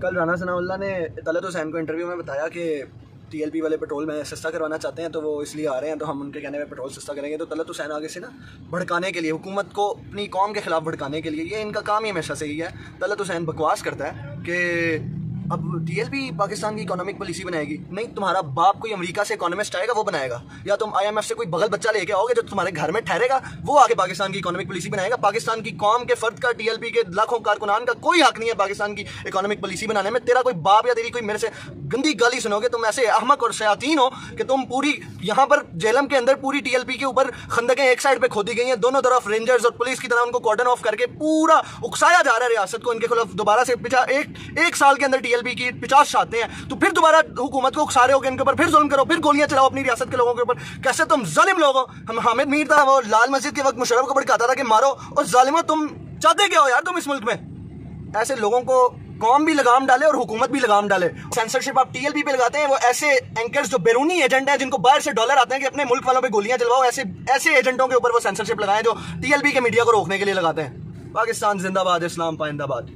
कल राना सनाउल्लाह ने तलत हुसैन को इंटरव्यू में बताया कि टीएलपी वाले पेट्रोल में सस्ता करवाना चाहते हैं, तो वो इसलिए आ रहे हैं, तो हम उनके कहने में पेट्रोल सस्ता करेंगे। तो तलत हुसैन आगे से ना भड़काने के लिए, हुकूमत को अपनी कौम के खिलाफ भड़काने के लिए, ये इनका काम ही हमेशा से ही है। तलत हुसैन बकवास करता है कि अब टीएलपी पाकिस्तान की इकोनॉमिक पॉलिसी बनाएगी। नहीं, तुम्हारा बाप कोई अमेरिका से इकोनॉमिस्ट आएगा वो बनाएगा, या तुम आईएमएफ से कोई बगल बच्चा लेके आओगे जो तुम्हारे घर में ठहरेगा, वो आके पाकिस्तान की इकोनॉमिक पॉलिसी बनाएगा। पाकिस्तान की कौम के फर्द का, टीएलपी के लाखों कारकुनान का कोई हक नहीं है पाकिस्तान की इकोनॉमिक पॉलिसी बनाने में। तेरा कोई बाप या तेरी कोई मेरे से गंदी गाली सुनोगे, तुम ऐसे अहमक और शयातीन हो कि तुम पूरी यहाँ पर जेलम के अंदर पूरी टीएलपी के ऊपर खंदकें एक साइड पे खोदी गई हैं, दोनों तरफ रेंजर्स और पुलिस की तरह उनको कॉर्डन ऑफ करके पूरा उकसाया जा रहा है रियासत को। इनके खिलाफ दोबारा से एक साल के अंदर टीएलपी की 50 आते हैं, तो फिर दोबारा हुकूमत को उकसा रहे हो कि इनके ऊपर फिर जुल्म करो, फिर गोलियां चलाओ अपनी रियासत के लोगों के ऊपर। कैसे तुम जालिम लोग हो। हम हामिद मीर था, वो लाल मस्जिद के वक्त मुशर्रफ को भड़काता था कि मारो, और जालिमो तुम चाहते क्या हो यार तुम इस मुल्क में। ऐसे लोगों को कौम भी लगाम डाले और हुकूमत भी लगाम डाले। सेंसरशिप आप टीएलपी पे लगाते हैं, वो ऐसे एंकर्स जो बैरूनी एजेंट हैं, जिनको बाहर से डॉलर आते हैं कि अपने मुल्क वालों पे गोलियां चलवाओ, ऐसे एजेंटों के ऊपर वो सेंसरशिप लगाएं जो टीएलपी के मीडिया को रोकने के लिए लगाते हैं। पाकिस्तान जिंदाबाद, इस्लाम पाइंदाबाद।